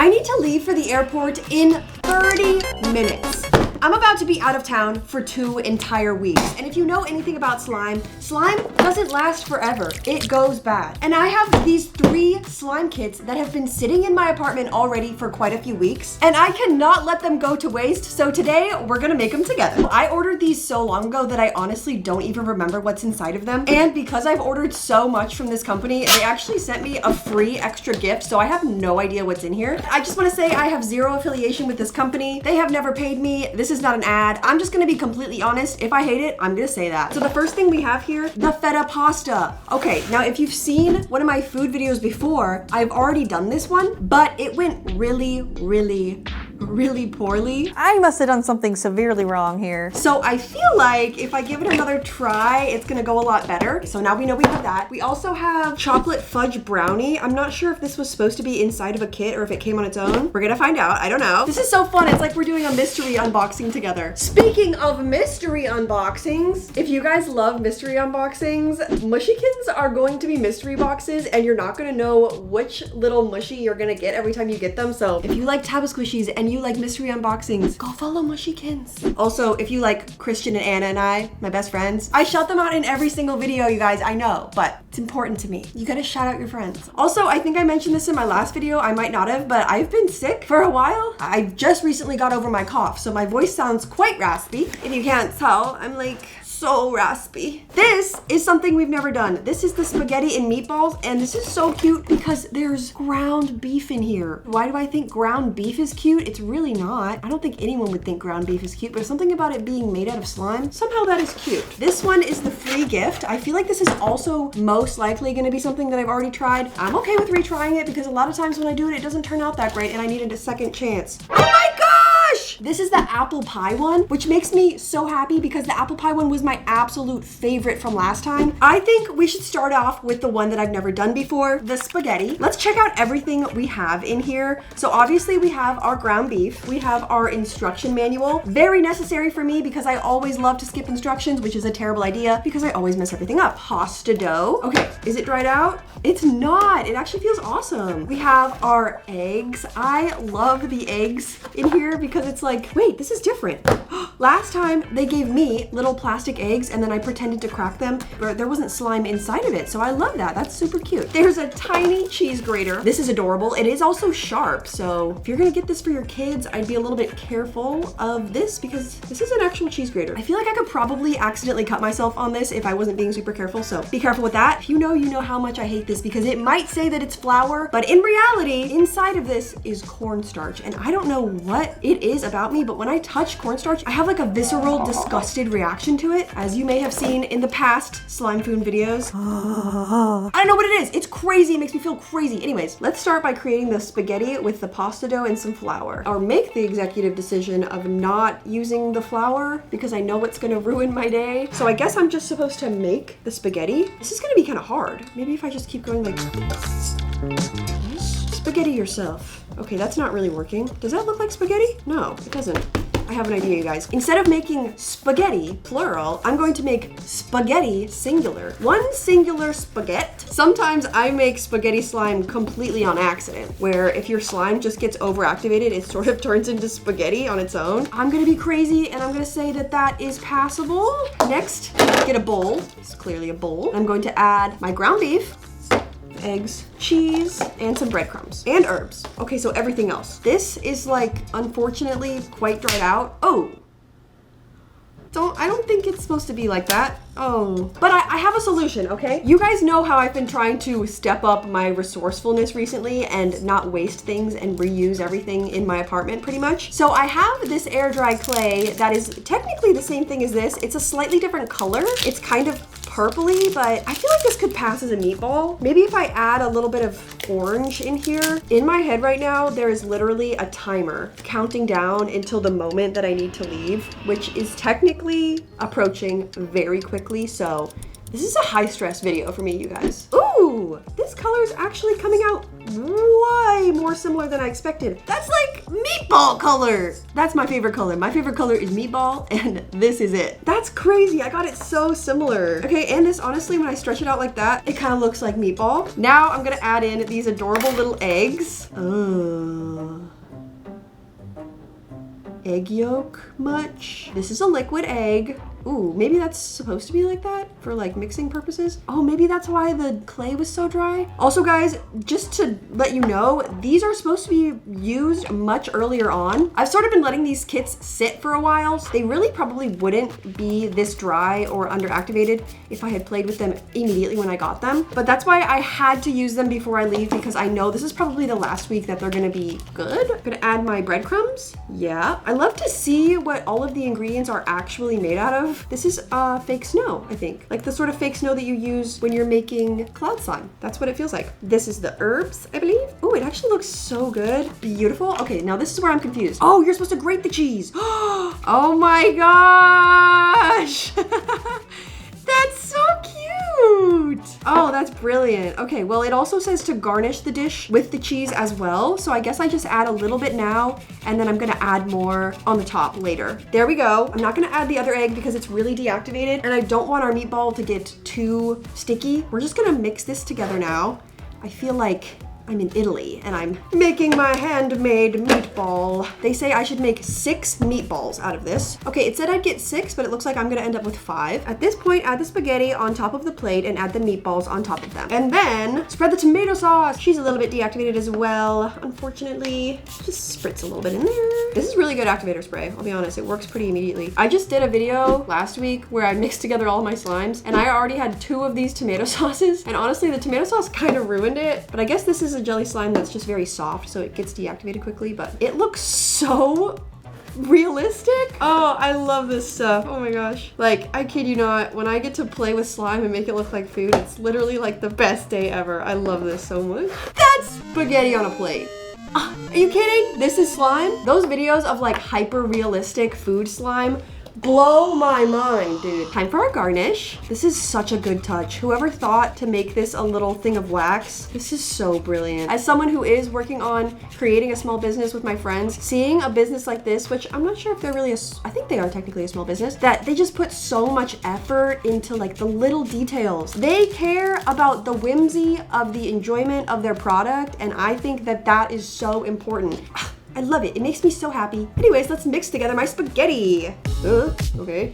I need to leave for the airport in 30 minutes. I'm about to be out of town for 2 entire weeks. And if you know anything about slime doesn't last forever. It goes bad. And I have these 3 slime kits that have been sitting in my apartment already for quite a few weeks. And I cannot let them go to waste. So today we're gonna make them together. I ordered these so long ago that I honestly don't even remember what's inside of them. And because I've ordered so much from this company, they actually sent me a free extra gift. So I have no idea what's in here. I just wanna say I have zero affiliation with this company. They have never paid me. This is not an ad. I'm just gonna be completely honest. If I hate it, I'm gonna say that. So the first thing we have here, the feta pasta. Okay, now if you've seen one of my food videos before, I've already done this one, but it went really poorly. I must have done something severely wrong here. So I feel like if I give it another try, it's gonna go a lot better. So now we know we have that. We also have chocolate fudge brownie. I'm not sure if this was supposed to be inside of a kit or if it came on its own. We're gonna find out, I don't know. This is so fun, it's like we're doing a mystery unboxing together. Speaking of mystery unboxings, if you guys love mystery unboxings, Mushykins are going to be mystery boxes and you're not gonna know which little mushy you're gonna get every time you get them. So if you like Tabba Squishies and you like mystery unboxings, go follow Mushykins. Also, if you like Christian and Anna and I, my best friends, I shout them out in every single video, you guys, I know, but it's important to me. You gotta shout out your friends. Also, I think I mentioned this in my last video, I might not have, but I've been sick for a while. I just recently got over my cough, so my voice sounds quite raspy. If you can't tell, I'm like, so raspy. This is something we've never done. This is the spaghetti and meatballs, and this is so cute because there's ground beef in here. Why do I think ground beef is cute? It's really not. I don't think anyone would think ground beef is cute, but something about it being made out of slime, somehow that is cute. This one is the free gift. I feel like this is also most likely gonna be something that I've already tried. I'm okay with retrying it because a lot of times when I do it, it doesn't turn out that great and I needed a second chance. Oh my gosh! This is the apple pie one, which makes me so happy because the apple pie one was my absolute favorite from last time. I think we should start off with the one that I've never done before, the spaghetti. Let's check out everything we have in here. So obviously we have our ground beef. We have our instruction manual. Very necessary for me because I always love to skip instructions, which is a terrible idea because I always mess everything up. Pasta dough. Okay, is it dried out? It's not. It actually feels awesome. We have our eggs. I love the eggs in here because it's like, wait, this is different. Last time they gave me little plastic eggs and then I pretended to crack them, but there wasn't slime inside of it. So I love that. That's super cute. There's a tiny cheese grater. This is adorable. It is also sharp. So if you're gonna get this for your kids, I'd be a little bit careful of this because this is an actual cheese grater. I feel like I could probably accidentally cut myself on this if I wasn't being super careful. So be careful with that. If you know how much I hate this because it might say that it's flour, but in reality, inside of this is cornstarch. And I don't know what it is about me, but when I touch cornstarch, I have like a visceral, disgusted reaction to it, as you may have seen in the past slime food videos. I don't know what it is. It's crazy. It makes me feel crazy. Anyways, let's start by creating the spaghetti with the pasta dough and some flour. Or make the executive decision of not using the flour because I know it's gonna ruin my day. So I guess I'm just supposed to make the spaghetti. This is gonna be kind of hard. Maybe if I just keep going like spaghetti yourself. Okay, that's not really working. Does that look like spaghetti? No, it doesn't. I have an idea, you guys. Instead of making spaghetti, plural, I'm going to make spaghetti, singular. One singular spaghetti. Sometimes I make spaghetti slime completely on accident, where if your slime just gets overactivated, it sort of turns into spaghetti on its own. I'm gonna be crazy and I'm gonna say that that is passable. Next, get a bowl. It's clearly a bowl. I'm going to add my ground beef, eggs, cheese, and some breadcrumbs and herbs. Okay, so everything else. This is like, unfortunately, quite dried out. Oh, I don't think it's supposed to be like that. Oh, but I have a solution, okay? You guys know how I've been trying to step up my resourcefulness recently and not waste things and reuse everything in my apartment pretty much. So I have this air dry clay that is technically the same thing as this. It's a slightly different color. It's kind of purpley, but I feel like this could pass as a meatball. Maybe if I add a little bit of orange in here. In my head right now, there is literally a timer counting down until the moment that I need to leave, which is technically approaching very quickly. So this is a high stress video for me, you guys. Ooh, this color is actually coming out way more similar than I expected. That's like meatball color. That's my favorite color. My favorite color is meatball, and this is it. That's crazy. I got it so similar. Okay, and this, honestly, when I stretch it out like that, it kind of looks like meatball. Now I'm gonna add in these adorable little eggs. egg yolk much. This is a liquid egg. Ooh, maybe that's supposed to be like that for like mixing purposes. Oh, maybe that's why the clay was so dry. Also guys, just to let you know, these are supposed to be used much earlier on. I've sort of been letting these kits sit for a while. So they really probably wouldn't be this dry or underactivated if I had played with them immediately when I got them. But that's why I had to use them before I leave, because I know this is probably the last week that they're gonna be good. I'm gonna add my breadcrumbs. Yeah, I love to see what all of the ingredients are actually made out of. This is fake snow, I think. Like the sort of fake snow that you use when you're making cloud slime. That's what it feels like. This is the herbs, I believe. Oh, it actually looks so good. Beautiful. Okay, now this is where I'm confused. Oh, you're supposed to grate the cheese. Oh my gosh. That's so cute. Oh, that's brilliant. Okay, well, it also says to garnish the dish with the cheese as well. So I guess I just add a little bit now, and then I'm gonna add more on the top later. There we go. I'm not gonna add the other egg because it's really deactivated, and I don't want our meatball to get too sticky. We're just gonna mix this together now. I feel like I'm in Italy and I'm making my handmade meatball. They say I should make 6 meatballs out of this. Okay, it said I'd get 6, but it looks like I'm gonna end up with 5. At this point, add the spaghetti on top of the plate and add the meatballs on top of them. And then spread the tomato sauce. She's a little bit deactivated as well, unfortunately. Just spritz a little bit in there. This is really good activator spray, I'll be honest. It works pretty immediately. I just did a video last week where I mixed together all my slimes, and I already had 2 of these tomato sauces. And honestly, the tomato sauce kind of ruined it, but I guess this is a jelly slime that's just very soft, so it gets deactivated quickly, but it looks so realistic. Oh, I love this stuff. Oh my gosh. Like, I kid you not, when I get to play with slime and make it look like food, it's literally like the best day ever. I love this so much. That's spaghetti on a plate. Are you kidding? This is slime? Those videos of like hyper realistic food slime blow my mind, dude. Time for our garnish. This is such a good touch. Whoever thought to make this a little thing of wax, this is so brilliant. As someone who is working on creating a small business with my friends, seeing a business like this, which I'm not sure if they're really I think they are technically a small business, that they just put so much effort into like the little details. They care about the whimsy of the enjoyment of their product, and I think that that is so important. I love it. It makes me so happy. Anyways, let's mix together my spaghetti. Okay.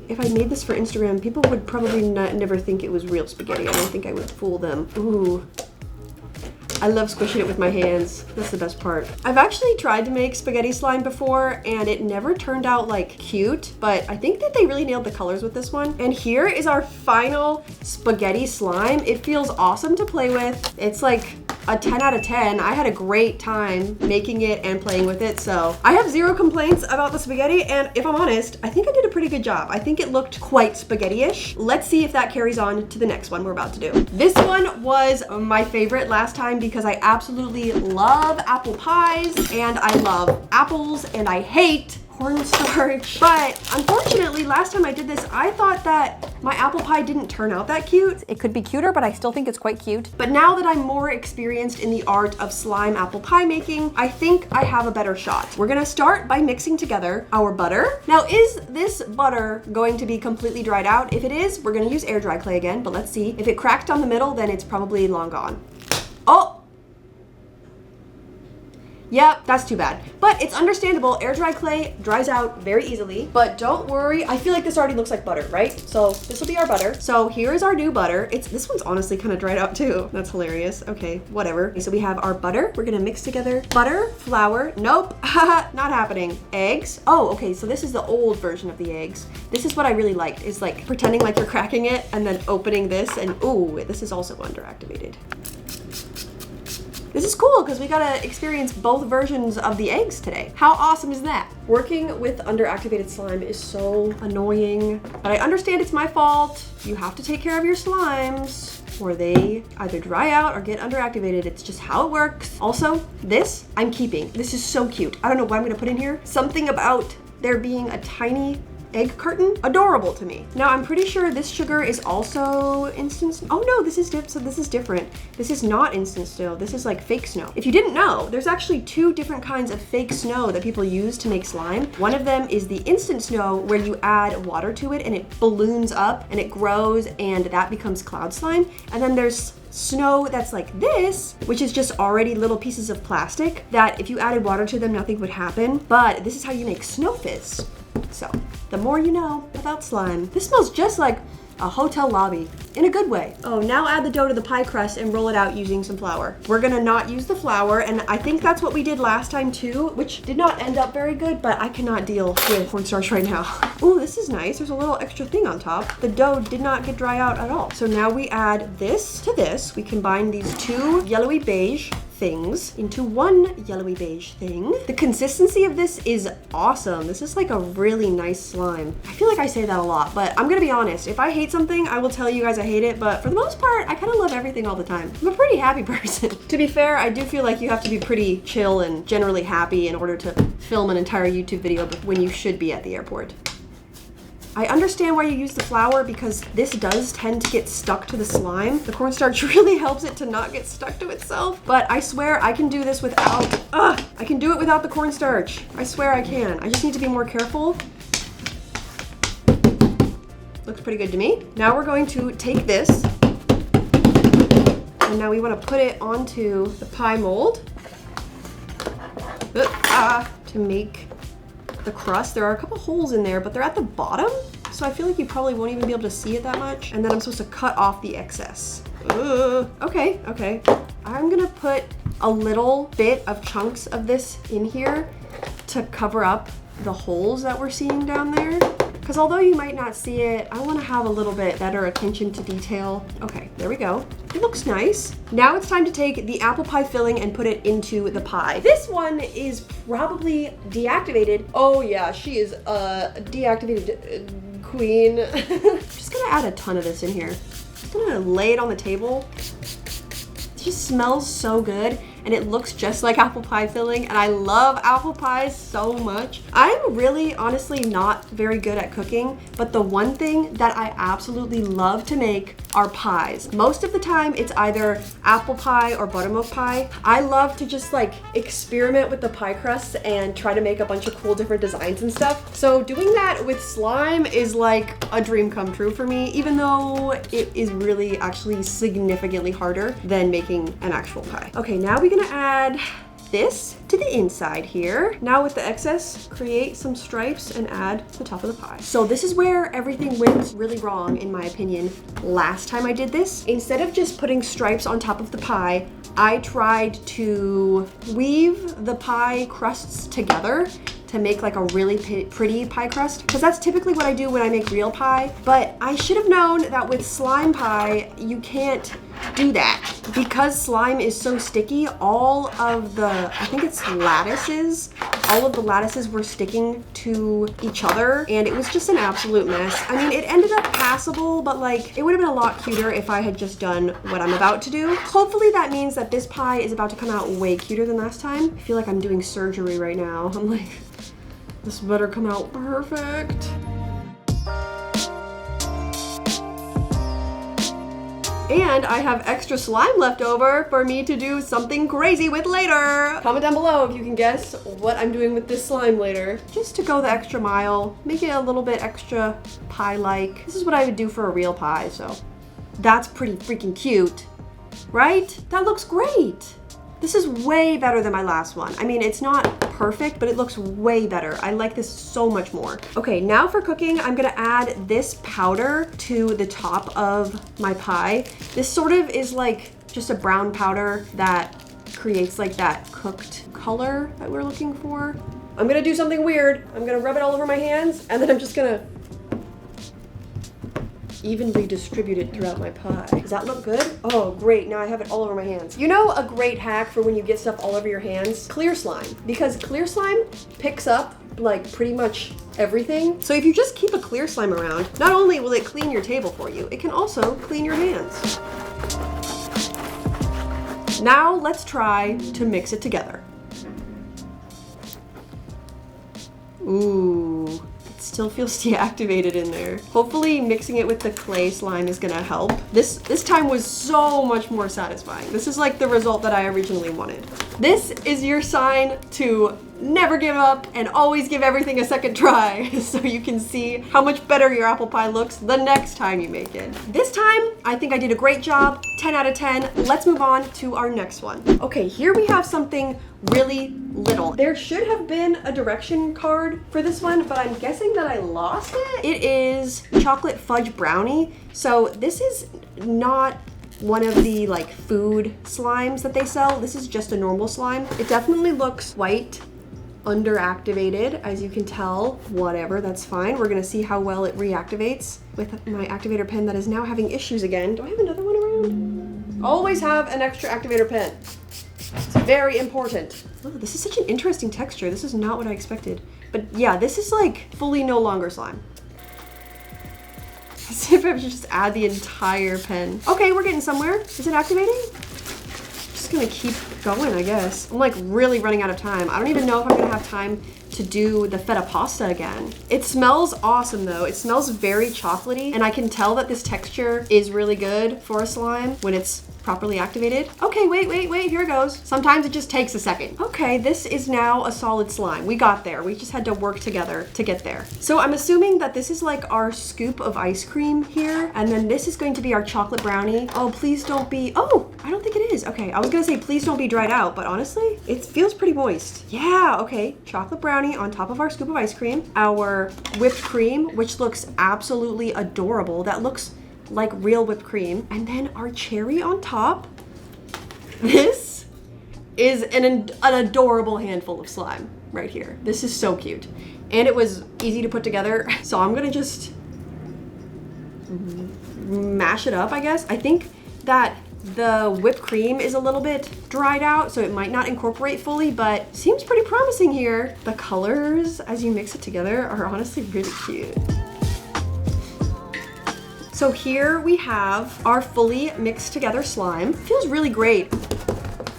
If I made this for Instagram, people would probably never think it was real spaghetti. I don't think I would fool them. Ooh. I love squishing it with my hands. That's the best part. I've actually tried to make spaghetti slime before and it never turned out like cute, but I think that they really nailed the colors with this one. And here is our final spaghetti slime. It feels awesome to play with. It's like a 10 out of 10. I had a great time making it and playing with it, so I have 0 complaints about the spaghetti, and if I'm honest, I think I did a pretty good job. I think it looked quite spaghetti-ish. Let's see if that carries on to the next one we're about to do. This one was my favorite last time because I absolutely love apple pies, and I love apples, and I hate cornstarch. But unfortunately, last time I did this, I thought that my apple pie didn't turn out that cute. It could be cuter, but I still think it's quite cute. But now that I'm more experienced in the art of slime apple pie making, I think I have a better shot. We're gonna start by mixing together our butter. Now, is this butter going to be completely dried out? If it is, we're gonna use air dry clay again, but let's see. If it cracked down the middle, then it's probably long gone. Oh! Yep, that's too bad. But it's understandable. Air dry clay dries out very easily. But don't worry, I feel like this already looks like butter, right? So this will be our butter. So here is our new butter. This one's honestly kind of dried out too. That's hilarious. Okay, whatever. Okay, so we have our butter. We're gonna mix together butter, flour. Nope, not happening. Eggs. Oh, okay, so this is the old version of the eggs. This is what I really liked, is like pretending like you're cracking it and then opening this, and ooh, this is also underactivated. This is cool because we gotta experience both versions of the eggs today. How awesome is that? Working with underactivated slime is so annoying, but I understand it's my fault. You have to take care of your slimes or they either dry out or get underactivated. It's just how it works. Also, this I'm keeping. This is so cute. I don't know what I'm gonna put in here. Something about there being a tiny egg carton. Adorable to me. Now I'm pretty sure this sugar is also instant. Oh no, this is so this is different. This is not instant snow. This is like fake snow. If you didn't know, there's actually 2 different kinds of fake snow that people use to make slime. One of them is the instant snow where you add water to it and it balloons up and it grows and that becomes cloud slime. And then there's snow that's like this, which is just already little pieces of plastic that if you added water to them, nothing would happen. But this is how you make snow fizz. So the more you know about slime. This smells just like a hotel lobby in a good way. Oh, now add the dough to the pie crust and roll it out using some flour. We're gonna not use the flour, and I think that's what we did last time too, which did not end up very good, but I cannot deal with cornstarch right now. Oh, this is nice. There's a little extra thing on top. The dough did not get dry out at all. So now we add this to this. We combine these 2 yellowy beige things into one yellowy beige thing. The consistency of this is awesome. This is like a really nice slime. I feel like I say that a lot, but I'm gonna be honest. If I hate something, I will tell you guys I hate it, but for the most part, I kind of love everything all the time. I'm a pretty happy person. To be fair, I do feel like you have to be pretty chill and generally happy in order to film an entire YouTube video when you should be at the airport. I understand why you use the flour because this does tend to get stuck to the slime. The cornstarch really helps it to not get stuck to itself, but I swear I can do this without, I can do it without the cornstarch. I swear I can. I just need to be more careful. Looks pretty good to me. Now we're going to take this, and now we want to put it onto the pie mold to make the crust. There are a couple holes in there, but they're at the bottom, so I feel like you probably won't even be able to see it that much. And then I'm supposed to cut off the excess. Okay. I'm gonna put a little bit of chunks of this in here to cover up the holes that we're seeing down there. Because although you might not see it, I want to have a little bit better attention to detail. Okay, there we go. It looks nice. Now it's time to take the apple pie filling and put it into the pie. This one is probably deactivated. Oh yeah, she is a deactivated queen. Just gonna add a ton of this in here. Just gonna lay it on the table. It just smells so good. And it looks just like apple pie filling, and I love apple pies so much. I'm really honestly not very good at cooking, but the one thing that I absolutely love to make are pies. Most of the time it's either apple pie or buttermilk pie. I love to just like experiment with the pie crusts and try to make a bunch of cool different designs and stuff. So doing that with slime is like a dream come true for me, even though it is really actually significantly harder than making an actual pie. Okay, now we're gonna add this to the inside here. Now with the excess, create some stripes and add to the top of the pie. So this is where everything went really wrong, in my opinion. Last time I did this, instead of just putting stripes on top of the pie, I tried to weave the pie crusts together to make like a really pretty pie crust, because that's typically what I do when I make real pie. But I should have known that with slime pie, you can't do that. Because slime is so sticky, all of the, I think it's lattices, all of the lattices were sticking to each other, and it was just an absolute mess. I mean, it ended up passable, but like, it would have been a lot cuter if I had just done what I'm about to do. Hopefully that means that this pie is about to come out way cuter than last time. I feel like I'm doing surgery right now. I'm like, this better come out perfect. And I have extra slime left over for me to do something crazy with later. Comment down below if you can guess what I'm doing with this slime later. Just to go the extra mile, make it a little bit extra pie-like. This is what I would do for a real pie, so that's pretty freaking cute, right? That looks great. This is way better than my last one. I mean, it's not perfect, but it looks way better. I like this so much more. Okay, now for cooking, I'm gonna add this powder to the top of my pie. This sort of is like just a brown powder that creates like that cooked color that we're looking for. I'm gonna do something weird. I'm gonna rub it all over my hands, and then I'm just gonna evenly distribute it throughout my pie. Does that look good? Oh, great. Now I have it all over my hands. You know a great hack for when you get stuff all over your hands? Clear slime. Because clear slime picks up like pretty much everything. So if you just keep a clear slime around, not only will it clean your table for you, it can also clean your hands. Now let's try to mix it together. Ooh. Still feels deactivated in there. Hopefully mixing it with the clay slime is gonna help. This time was so much more satisfying. This is like the result that I originally wanted. This is your sign to never give up and always give everything a second try so you can see how much better your apple pie looks the next time you make it. This time, I think I did a great job, 10 out of 10. Let's move on to our next one. Okay, here we have something really little. There should have been a direction card for this one, but I'm guessing that I lost it. It is chocolate fudge brownie. So this is not one of the like food slimes that they sell. This is just a normal slime. It definitely looks white, underactivated, as you can tell. Whatever, that's fine. We're gonna see how well it reactivates with my activator pen that is now having issues again. Do I have another one around? Always have an extra activator pen. It's very important. Oh, this is such an interesting texture. This is not what I expected. But yeah, this is like fully no longer slime. As if I should just add the entire pen. Okay, we're getting somewhere. Is it activating? Just gonna keep going, I guess. I'm like really running out of time. I don't even know if I'm gonna have time to do the feta pasta again. It smells awesome though. It smells very chocolatey, and I can tell that this texture is really good for a slime when it's properly activated. Okay, wait, here it goes. Sometimes it just takes a second. Okay, this is now a solid slime. We got there. We just had to work together to get there. So I'm assuming that this is like our scoop of ice cream here, and then this is going to be our chocolate brownie. Oh, please don't be, oh, I don't think it is. Okay, I was gonna say please don't be dried out, but honestly, it feels pretty moist. Yeah, okay, chocolate brownie on top of our scoop of ice cream. Our whipped cream, which looks absolutely adorable. That looks like real whipped cream. And then our cherry on top. This is an adorable handful of slime right here. This is so cute. And it was easy to put together. So I'm gonna just mash it up, I guess. I think that the whipped cream is a little bit dried out, so it might not incorporate fully, but seems pretty promising here. The colors as you mix it together are honestly really cute. So here we have our fully mixed together slime. Feels really great.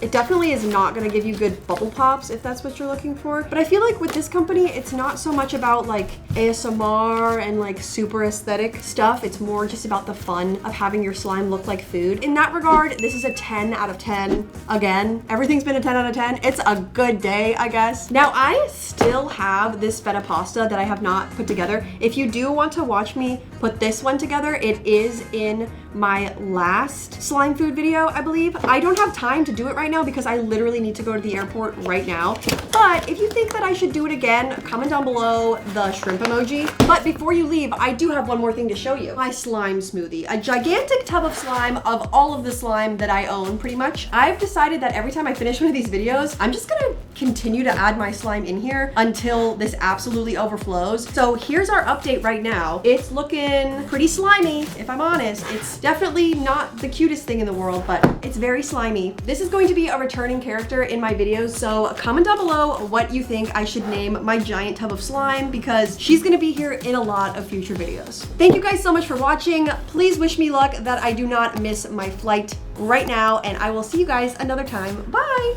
It definitely is not gonna give you good bubble pops if that's what you're looking for. But I feel like with this company, it's not so much about like ASMR and like super aesthetic stuff. It's more just about the fun of having your slime look like food. In that regard, this is a 10 out of 10. Again, everything's been a 10 out of 10. It's a good day, I guess. Now I still have this feta pasta that I have not put together. If you do want to watch me put this one together, it is in my last slime food video, I believe. I don't have time to do it right now because I literally need to go to the airport right now. But if you think that I should do it again, comment down below the shrimp emoji. But before you leave, I do have one more thing to show you. My slime smoothie, a gigantic tub of slime of all of the slime that I own pretty much. I've decided that every time I finish one of these videos, I'm just gonna continue to add my slime in here until this absolutely overflows. So here's our update right now. It's looking pretty slimy, if I'm honest. It's definitely not the cutest thing in the world, but it's very slimy. This is going to be a returning character in my videos, so comment down below what you think I should name my giant tub of slime, because she's gonna be here in a lot of future videos. Thank you guys so much for watching. Please wish me luck that I do not miss my flight right now, and I will see you guys another time. Bye!